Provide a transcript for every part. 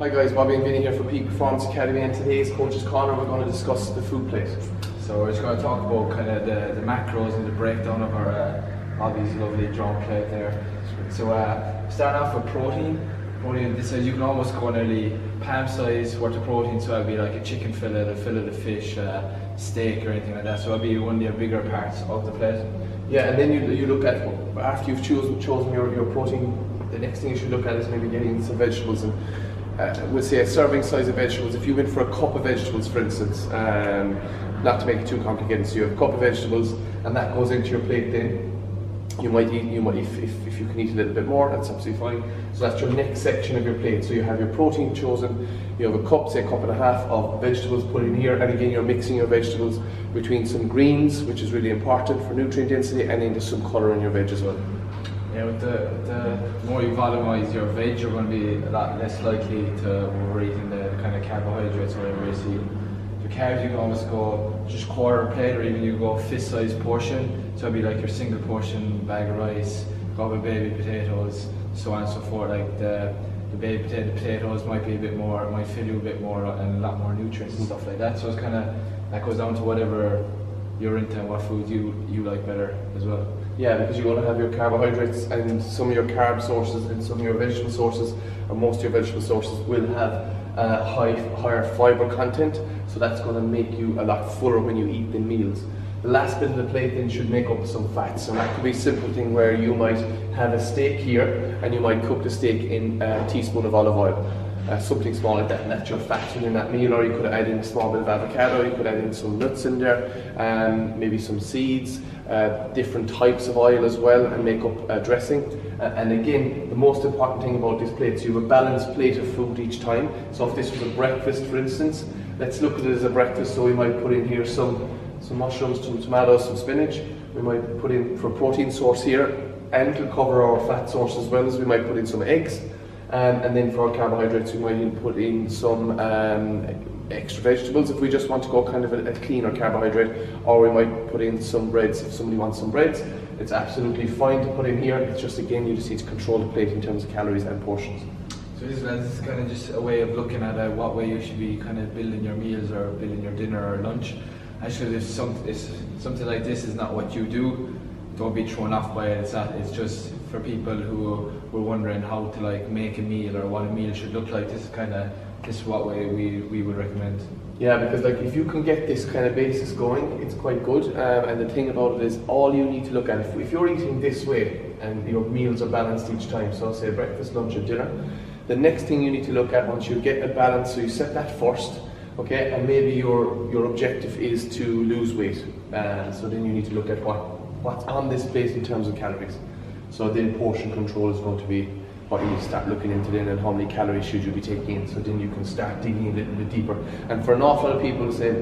Hi guys, Bobby and Vinny here for Peak Performance Academy, and today's Coach's Corner we're going to discuss the food plate. So we're just going to talk about kind of the macros and the breakdown of our Bobby's lovely drum plate there. So starting off with protein, this size you can almost go nearly palm size worth of protein, so it'll be like a chicken fillet, a fillet of fish, steak or anything like that, so it'll be one of your bigger parts of the plate. Yeah, and then you look at, after you've chosen your protein, the next thing you should look at is maybe getting some vegetables. And we'll say a serving size of vegetables. If you went for a cup of vegetables, for instance, not to make it too complicated, so you have a cup of vegetables and that goes into your plate, then you might if you can eat a little bit more, that's absolutely fine. So that's your next section of your plate. So you have your protein chosen, you have a cup, say a cup and a half of vegetables put in here, and again you're mixing your vegetables between some greens, which is really important for nutrient density, and into some colour in your veg as well. Yeah, with the more you volumise your veg, you're going to be a lot less likely to overeating the kind of carbohydrates or whatever you see. The carbs, you can almost go just quarter plate, or even you go fist-sized portion. So it'd be like your single portion bag of rice, go with baby potatoes, so on and so forth. Like the baby potatoes might be a bit more, might fill you a bit more, and a lot more nutrients and stuff like that. So it's kind of, that goes down to whatever you're into and what food you like better as well. Yeah, because you want to have your carbohydrates and some of your carb sources and some of your vegetable sources, or most of your vegetable sources, will have higher fibre content, so that's going to make you a lot fuller when you eat the meals. The last bit of the plate then should make up some fats, and that could be a simple thing where you might have a steak here and you might cook the steak in a teaspoon of olive oil. Something small like that, and that's your fat in that meal. Or you could add in a small bit of avocado, you could add in some nuts in there, maybe some seeds, different types of oil as well, and make up a dressing. And again, the most important thing about this plate, so you have a balanced plate of food each time. So if this was a breakfast, for instance, let's look at it as a breakfast. So we might put in here some mushrooms, some tomatoes, some spinach. We might put in, for protein source here, and to cover our fat source as well, as we might put in some eggs. And then for our carbohydrates, we might put in some extra vegetables if we just want to go kind of a cleaner carbohydrate, or we might put in some breads if somebody wants some breads. It's absolutely fine to put in here. It's just, again, you just need to control the plate in terms of calories and portions. So this is kind of just a way of looking at what way you should be kind of building your meals or building your dinner or lunch. Actually, if something like this is not what you do, don't be thrown off by it. It's just for people who were wondering how to like make a meal or what a meal should look like. This is what way we would recommend. Yeah, because like if you can get this kind of basis going, it's quite good. And the thing about it is, all you need to look at, if you're eating this way and your meals are balanced each time, so say breakfast, lunch and dinner, the next thing you need to look at once you get a balance, so you set that first, okay, and maybe your objective is to lose weight. So then you need to look at what's on this plate in terms of calories. So then portion control is going to be what you start looking into then, and how many calories should you be taking in. So then you can start digging a little bit deeper. And for an awful lot of people to say,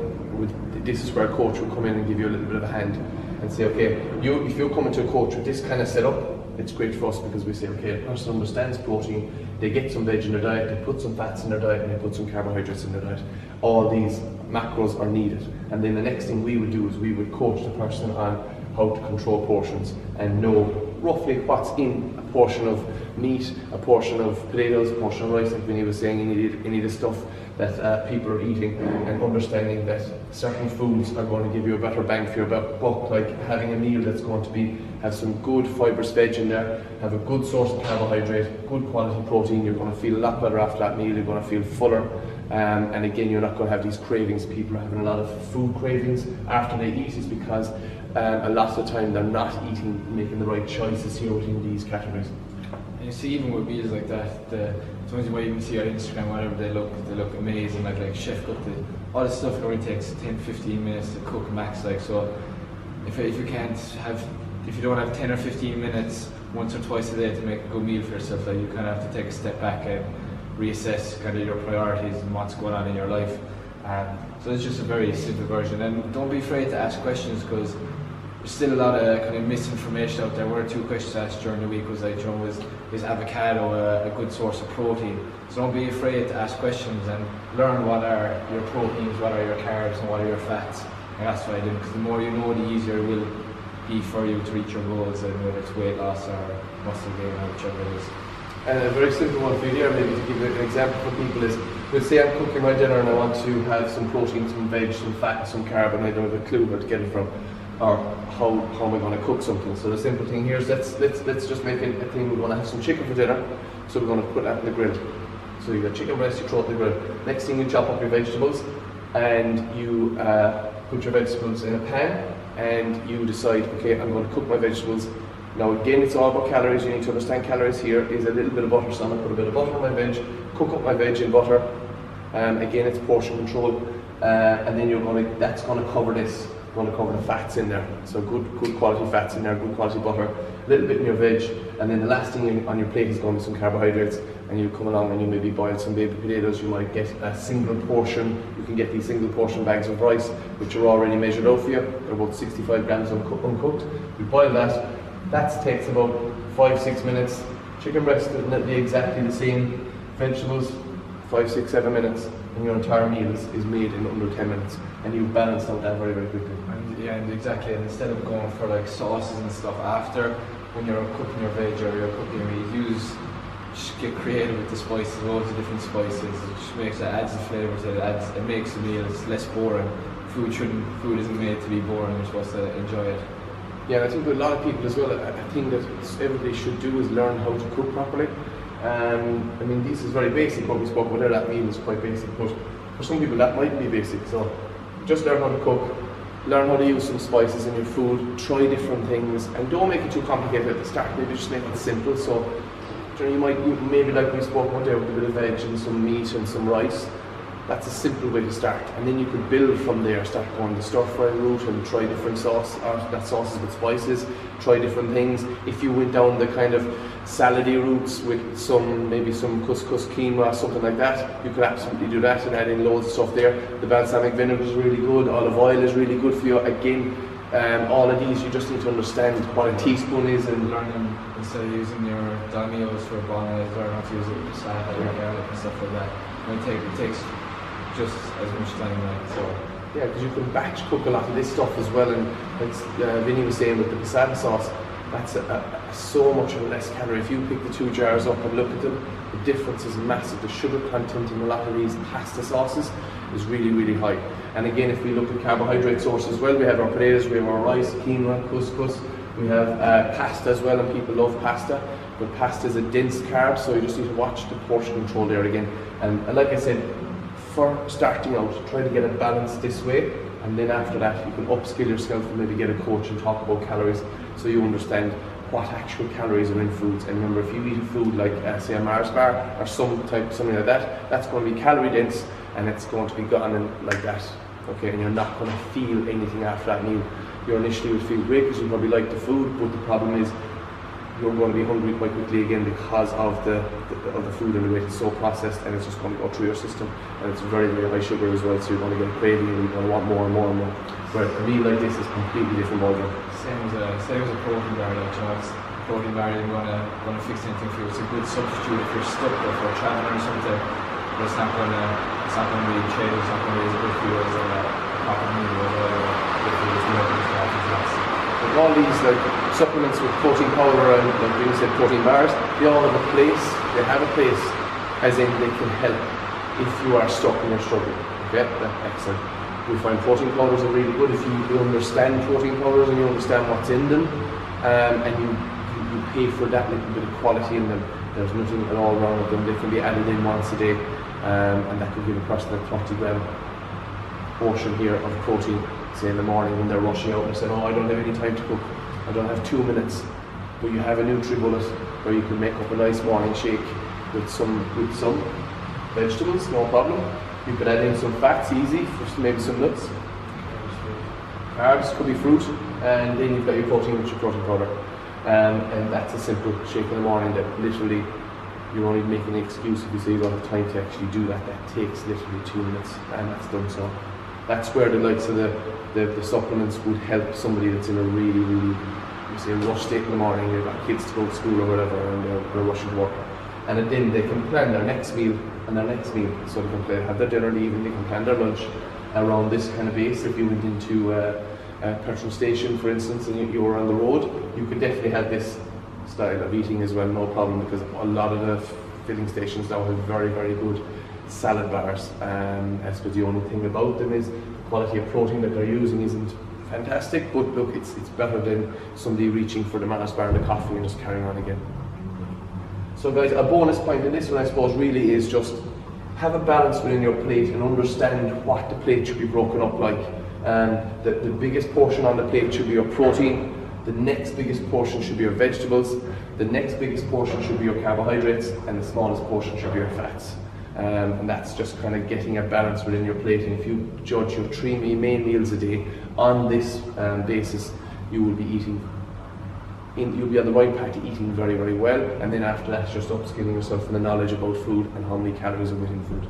this is where a coach will come in and give you a little bit of a hand and say, okay, if you're coming to a coach with this kind of setup, it's great for us, because we say, okay, a person understands protein, they get some veg in their diet, they put some fats in their diet, and they put some carbohydrates in their diet. All these macros are needed. And then the next thing we would do is we would coach the person on how to control portions and know roughly what's in a portion of meat, a portion of potatoes, a portion of rice, like Vinny was saying, any of the stuff that people are eating, and understanding that certain foods are going to give you a better bang for your buck, like having a meal that's going to have some good fibrous veg in there, have a good source of carbohydrate, good quality protein. You're going to feel a lot better after that meal, you're going to feel fuller, and again, you're not going to have these cravings. People are having a lot of food cravings after they eat, is because a lot of the time they're not making the right choices here within these categories. And you see, even with meals like that, sometimes you might even see on Instagram, whatever, they look amazing, like chef cooked it. All this stuff only takes 10-15 minutes to cook max. Like, so if you don't have 10 or 15 minutes once or twice a day to make a good meal for yourself, like, you kind of have to take a step back and reassess kind of your priorities and what's going on in your life. So it's just a very simple version, and don't be afraid to ask questions, because there's still a lot of kind of misinformation out there. One or two questions asked during the week was like, is avocado a good source of protein? So don't be afraid to ask questions and learn what are your proteins, what are your carbs, and what are your fats. And that's what I did, because the more you know, the easier it will be for you to reach your goals, and whether it's weight loss or muscle gain or whichever it is. And a very simple one for you here, maybe to give an example for people is, we'll say I'm cooking my dinner and I want to have some protein, some veg, some fat, some carb, and I don't have a clue where to get it from, or how am I going to cook something. So the simple thing here is let's just make it a thing. We want to have some chicken for dinner, so we're going to put that in the grill. So you got chicken breast, you throw it in the grill. Next thing, you chop up your vegetables, and you put your vegetables in a pan, and you decide, okay, I'm going to cook my vegetables. Now again, it's all about calories. You need to understand calories here is a little bit of butter, so I'm going to put a bit of butter on my veg, cook up my veg in butter. Again, it's portion control, and then that's going to cover this. Going to cover the fats in there. So good quality fats in there, good quality butter, a little bit in your veg, and then the last thing on your plate is going to be some carbohydrates. And you come along and you maybe boil some baby potatoes. You might get a single portion. You can get these single portion bags of rice, which are already measured out for you. They're about 65 grams uncooked. You boil that. That takes about 5-6 minutes. Chicken breast is exactly the same. Vegetables, 5, 6, 7 minutes, and your entire meal is made in under 10 minutes. And you balance out that very, very quickly. And exactly. And instead of going for like sauces and stuff after, when you're cooking your veg or you're cooking your meat, just get creative with the spices, loads of different spices. It just adds the flavour to it. It makes the meal less boring. Food isn't made to be boring. You're supposed to enjoy it. Yeah, I think with a lot of people as well, a thing that everybody should do is learn how to cook properly. I mean, this is very basic, what we spoke about there. That meal is quite basic, but for some people that might be basic. So just learn how to cook, learn how to use some spices in your food, try different things, and don't make it too complicated at the start. Maybe just make it simple. So you might, maybe like we spoke about there, with a bit of veg and some meat and some rice. That's a simple way to start, and then you could build from there. Start going the stir fry route and try different sauces with spices. Try different things. If you went down the kind of salady routes with maybe some couscous, quinoa, something like that, you could absolutely do that and add in loads of stuff there. The balsamic vinegar is really good. Olive oil is really good for you. Again, all of these you just need to understand what a teaspoon is and learning instead of using your Damios for bolognese, learn how to use it for salad or garlic and stuff like that. And it takes just as much time, like so. Yeah, because you can batch cook a lot of this stuff as well, and like Vinny was saying with the passata sauce, that's so much of a less calorie. If you pick the 2 jars up and look at them, the difference is massive. The sugar content in a lot of these pasta sauces is really, really high. And again, if we look at carbohydrate sources as well, we have our potatoes, we have our rice, quinoa, couscous, we have pasta as well, and people love pasta. But pasta is a dense carb, so you just need to watch the portion control there again. And like I said, for starting out, try to get it balanced this way, and then after that you can upskill yourself and maybe get a coach and talk about calories, so you understand what actual calories are in foods. And remember, if you eat a food like say a Mars bar or something like that, that's going to be calorie dense, and it's going to be gone and like that. Okay, and you're not going to feel anything after that meal. You initially would feel great because you probably like the food, but the problem is you're going to be hungry quite quickly again because of the food and the way it's so processed, and it's just going to go through your system, and it's very, very high sugar as well, so you're going to get a craving and you're going to want more and more and more. Where a meal like this is completely different ballgame. Same as a protein bar, like, you know, it's protein bar isn't going to fix anything for you. It's a good substitute if you're stuck or for traveling or something, but it's not going to really change. It's not going to be as good for you as a proper meal or whatever. With all these like supplements with protein powder and like you said protein bars, they all have a place. They have a place, as in they can help if you are stuck and you're struggling. Okay, that's excellent. We find protein powders are really good if you understand protein powders and you understand what's in them, and you pay for that little bit of quality in them. There's nothing at all wrong with them. They can be added in once a day, and that could give a person a 30-gram portion here of protein. Say in the morning when they're rushing out and saying, oh, I don't have any time to cook, I don't have 2 minutes, but you have a NutriBullet where you can make up a nice morning shake with some vegetables, no problem. You could add in some fats, easy, maybe some nuts. Carbs could be fruit, and then you've got your protein with your protein powder. And that's a simple shake in the morning that literally you're only making an excuse if you say you don't have time to actually do that. That takes literally 2 minutes, and that's done. So that's where the likes of the supplements would help somebody that's in a really, really, say, rush state in the morning. They've got kids to go to school or whatever, and they're rushing to work. And then they can plan their next meal and their next meal. So they can have their dinner in the evening, they can plan their lunch around this kind of base. If you went into a petrol station, for instance, and you were on the road, you could definitely have this style of eating as well, no problem, because a lot of the filling stations now have very, very good salad bars. I suppose the only thing about them is the quality of protein that they're using isn't fantastic, but look, it's better than somebody reaching for the Mars bar and the coffee and just carrying on again. So guys, a bonus point in this one, I suppose, really is just have a balance within your plate and understand what the plate should be broken up like. The biggest portion on the plate should be your protein, the next biggest portion should be your vegetables, the next biggest portion should be your carbohydrates, and the smallest portion should be your fats. And that's just kind of getting a balance within your plate. And if you judge your 3 main meals a day on this basis, you will be eating, you'll be on the right path to eating very, very well. And then after that, just upskilling yourself in the knowledge about food and how many calories are within food.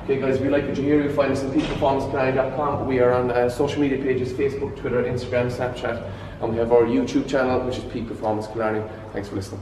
Okay guys, if you like what you hear, you'll find us at peakperformanceplanning.com. We are on social media pages, Facebook, Twitter, Instagram, Snapchat, and we have our YouTube channel, which is Peak Performance Planning. Thanks for listening.